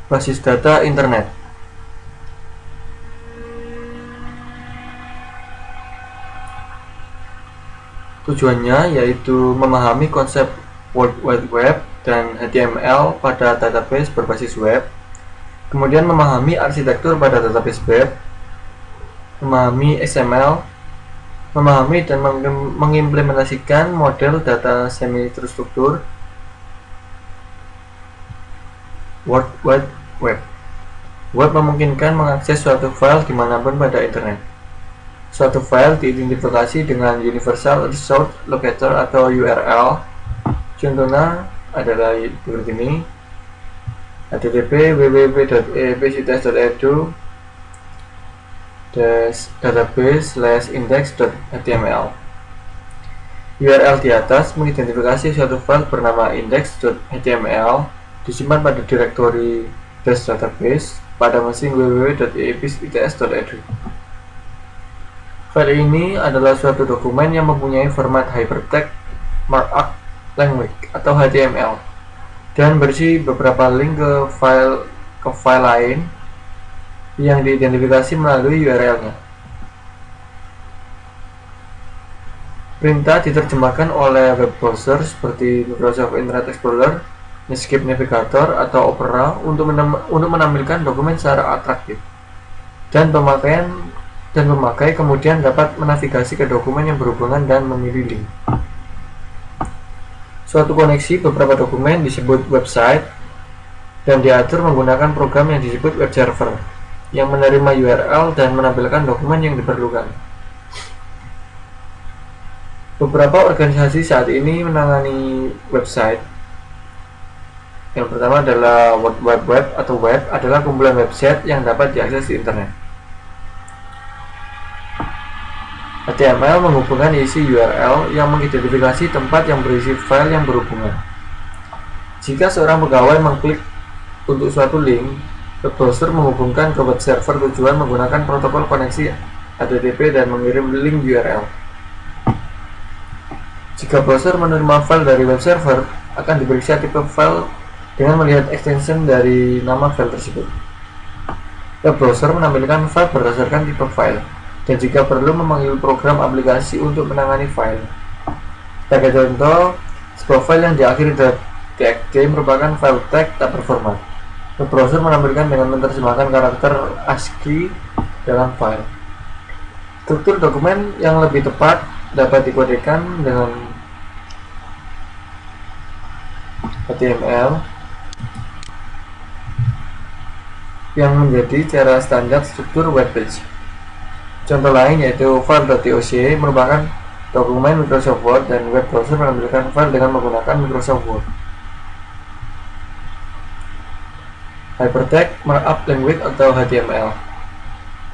Basis data internet. Tujuannya yaitu memahami konsep World Wide Web dan HTML pada database berbasis web, kemudian memahami arsitektur pada database web, memahami XML, memahami dan mengimplementasikan model data semi-terstruktur World Wide Web. Web memungkinkan mengakses suatu file dimanapun pada internet. Suatu file diidentifikasi dengan Universal Resource Locator atau URL. Contohnya adalah begini: http www.eepcts.edu database/index.html. URL di atas mengidentifikasi suatu file bernama index.html disimpan pada direktori database pada mesin www.eepcts.edu. File ini adalah suatu dokumen yang mempunyai format Hypertext Markup Language atau HTML dan berisi beberapa link ke file lain yang diidentifikasi melalui URL-nya. Perintah diterjemahkan oleh web browser seperti Microsoft Internet Explorer, Netscape Navigator, atau Opera untuk menampilkan dokumen secara atraktif, dan pemakai kemudian dapat menavigasi ke dokumen yang berhubungan dan memilih link. Suatu koneksi beberapa dokumen disebut website dan diatur menggunakan program yang disebut web server yang menerima URL dan menampilkan dokumen yang diperlukan. Beberapa organisasi saat ini menangani website. Yang pertama adalah World Wide Web atau web adalah kumpulan website yang dapat diakses di internet. HTML menghubungkan isi URL yang mengidentifikasi tempat yang berisi file yang berhubungan. Jika seorang pegawai mengklik untuk suatu link, web browser menghubungkan ke web server tujuan menggunakan protokol koneksi HTTP dan mengirim link URL. Jika browser menerima file dari web server, akan diperiksa tipe file dengan melihat extension dari nama file tersebut. Web browser menampilkan file berdasarkan tipe file, dan jika perlu memanggil program aplikasi untuk menangani file. Sebagai contoh, sebuah file yang diakhiri .txt merupakan file teks tak berformat. Web browser menampilkan dengan menerjemahkan karakter ASCII dalam file. Struktur dokumen yang lebih tepat dapat dikodekan dengan HTML yang menjadi cara standar struktur web page. Contoh lain yaitu file.doc merupakan dokumen Microsoft Word dan web browser menampilkan file dengan menggunakan Microsoft Word. Hypertext Markup Language atau HTML.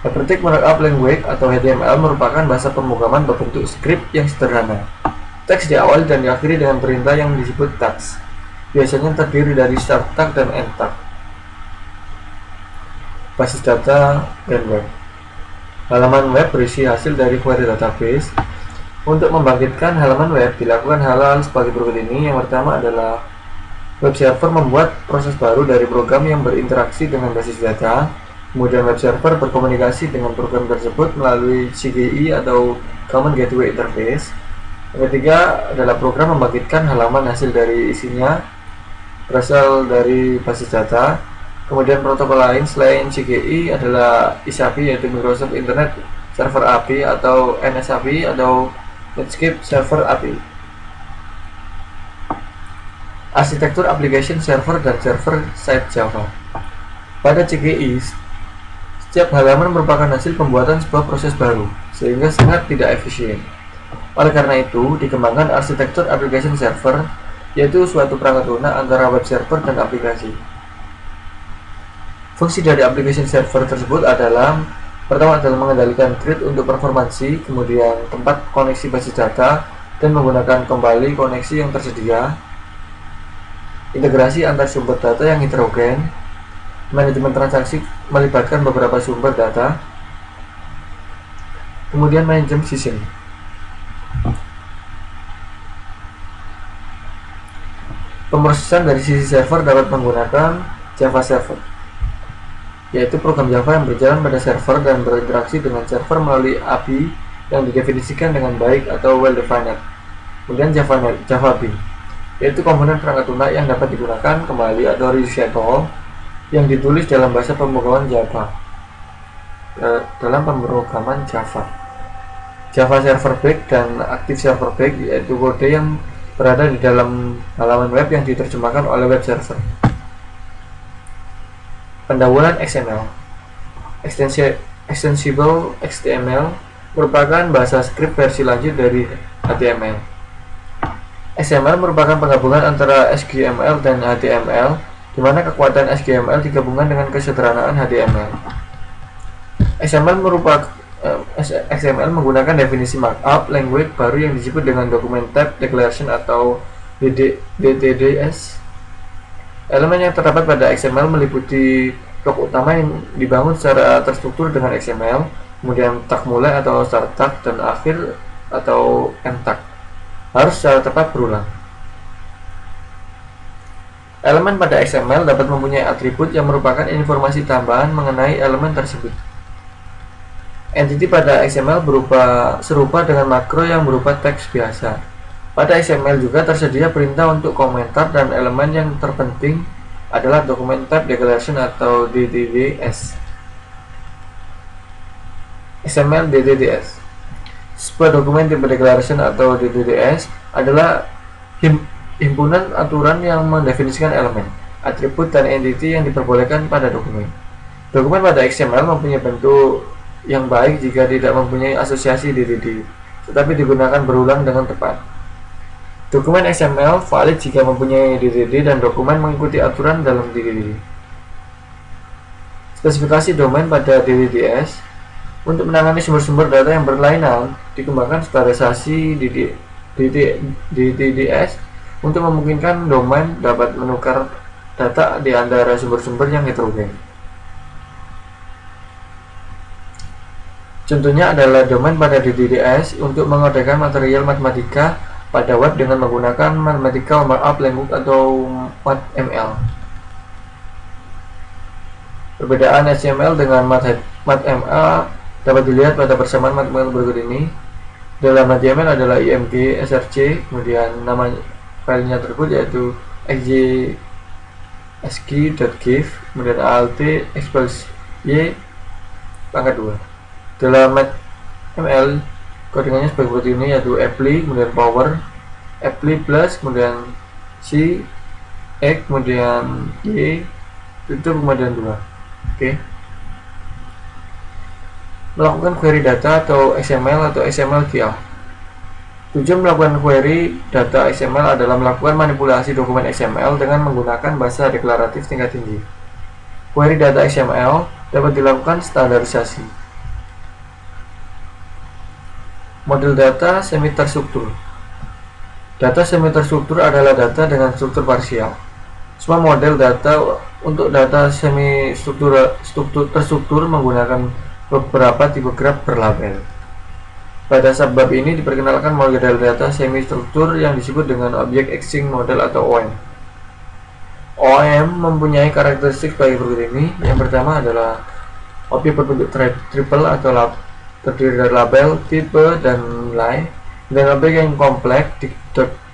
Hypertext Markup Language atau HTML merupakan bahasa pemrograman berbentuk skrip yang sederhana. Teks diawali dan diakhiri dengan perintah yang disebut tags. Biasanya terdiri dari start tag dan end tag. Basis data dan web. Halaman web berisi hasil dari query database. Untuk membangkitkan halaman web dilakukan hal-hal sebagai berikut ini. Yang pertama adalah web server membuat proses baru dari program yang berinteraksi dengan basis data. Kemudian web server berkomunikasi dengan program tersebut melalui CGI atau Common Gateway Interface. Yang ketiga adalah program membangkitkan halaman hasil dari isinya berasal dari basis data. Kemudian protokol lain selain CGI adalah ISAPI yaitu Microsoft Internet Server API atau NSAPI atau Netscape Server API. Arsitektur application server dan server side Java. Pada CGI, setiap halaman merupakan hasil pembuatan sebuah proses baru, sehingga sangat tidak efisien. Oleh karena itu, dikembangkan arsitektur application server, yaitu suatu perangkat lunak antara web server dan aplikasi. Fungsi dari application server tersebut adalah pertama adalah mengendalikan grid untuk performansi, kemudian tempat koneksi basis data dan menggunakan kembali koneksi yang tersedia, integrasi antar sumber data yang heterogen, manajemen transaksi melibatkan beberapa sumber data, kemudian manajemen session. Pemrosesan dari sisi server dapat menggunakan Java Server. yaitu program Java yang berjalan pada server dan berinteraksi dengan server melalui API yang didefinisikan dengan baik atau well-defined. Kemudian Java Bean, yaitu komponen perangkat lunak yang dapat digunakan kembali atau reusable yang ditulis dalam bahasa pemrograman Java. Java Server Page dan Active Server Page, yaitu kode yang berada di dalam halaman web yang diterjemahkan oleh web server. Pendahuluan XML. Extensible HTML merupakan bahasa skrip versi lanjut dari HTML. XML merupakan penggabungan antara SGML dan HTML, di mana kekuatan SGML digabungkan dengan kesederhanaan HTML. XML menggunakan definisi markup language baru yang disebut dengan Document Type Declaration atau DTDS. Elemen yang terdapat pada XML meliputi blok utama yang dibangun secara terstruktur dengan XML, kemudian tag mulai atau start tag, dan akhir atau end tag harus secara tepat berulang. Elemen pada XML dapat mempunyai atribut yang merupakan informasi tambahan mengenai elemen tersebut. Entity pada XML serupa dengan makro yang berupa teks biasa. Pada XML juga tersedia perintah untuk komentar, dan elemen yang terpenting adalah Document Type Declaration atau DTDS. XML DTDS. Sebuah Document Type Declaration atau DTDS adalah himpunan aturan yang mendefinisikan elemen, atribut, dan entity yang diperbolehkan pada dokumen. Dokumen pada XML mempunyai bentuk yang baik jika tidak mempunyai asosiasi DTD, tetapi digunakan berulang dengan tepat. Dokumen XML valid jika mempunyai DTD dan dokumen mengikuti aturan dalam DTD. Spesifikasi domain pada DTDS. Untuk menangani sumber-sumber data yang berlainan, dikembangkan standarisasi DTDS untuk memungkinkan domain dapat menukar data di antara sumber-sumber yang heterogen. Contohnya adalah domain pada DTDS untuk mengodekan material matematika pada web dengan menggunakan Mathematical Markup Language atau MATML. Perbedaan HTML dengan MATML dapat dilihat pada persamaan matematika berikut ini. Dalam HTML adalah img src, kemudian nama filenya tersebut yaitu xjsq.gif, kemudian alt express y pangkat 2. Dalam ML codingannya sebagai ini, yaitu apply, kemudian power, apply plus, kemudian c, x, kemudian y, tutup, kemudian 2. Oke. Melakukan query data atau XML atau XML QL. Tujuan melakukan query data XML adalah melakukan manipulasi dokumen XML dengan menggunakan bahasa deklaratif tingkat tinggi. Query data XML dapat dilakukan standarisasi. Model data semi-terstruktur. Data semi-terstruktur adalah data dengan struktur parsial. Semua model data untuk data terstruktur menggunakan beberapa tipe graf berlabel. Pada subbab ini diperkenalkan model data semi-struktur yang disebut dengan Object Exchange Model atau OM. OM mempunyai karakteristik sebagai berikut ini. Yang pertama adalah objek berbentuk triple atau terdiri dari label, tipe, dan nilai. Dan objek yang kompleks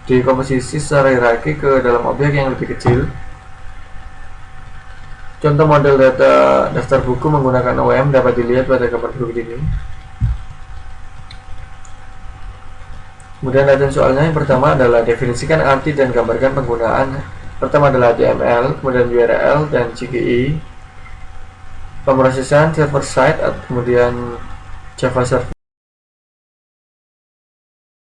dikomposisi secara hierarki ke dalam objek yang lebih kecil. Contoh model data daftar buku menggunakan OM dapat dilihat pada gambar berikut ini. Kemudian latihan soalnya, yang pertama adalah definisikan arti dan gambarkan penggunaan. Pertama adalah HTML, kemudian URL dan CGI. Pemrosesan server side, kemudian Java Server